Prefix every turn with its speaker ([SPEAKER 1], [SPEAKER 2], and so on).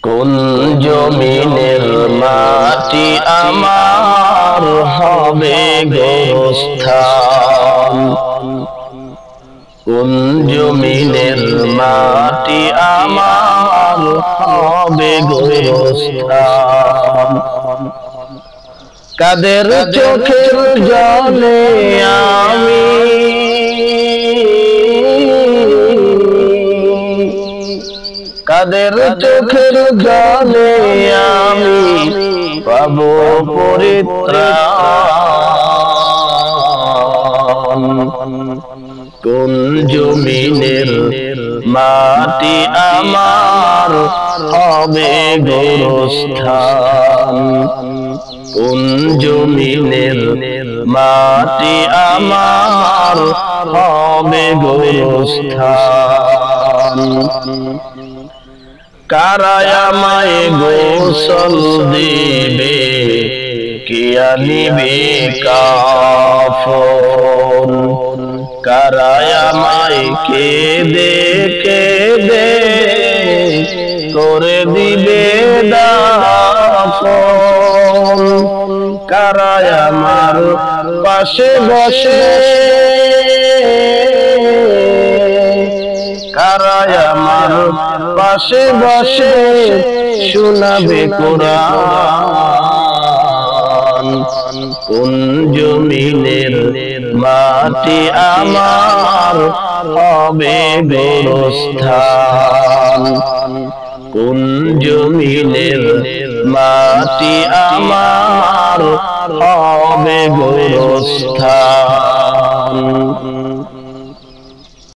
[SPEAKER 1] কোন জমিনের মাটি আমার হবে গোরস্থান, কোন জমিনের মাটি আমার হবে গোরস্থান। কাদের চোখের জলে আমি কাদের চোখের জলে আমি পাবো পরিত্রাণ। কোন জমিনের মাটি আমার হবে গোরস্থান, কোন জমিনের মাটি আমার হবে গোরস্থান। কারা আমায় গোসল দিবে, কে আনিবে কাফন। কারা আমায় কেঁদে কেঁদে করে দিবে দাফন। কারা আমার পাশে বসে, কারা আমার পাশে বসে শোনাবে কোরআন। কোন জমিনের মাটি আমার হবে গোরস্থান, কোন জমিনের মাটি আমার হবে গোরস্থান।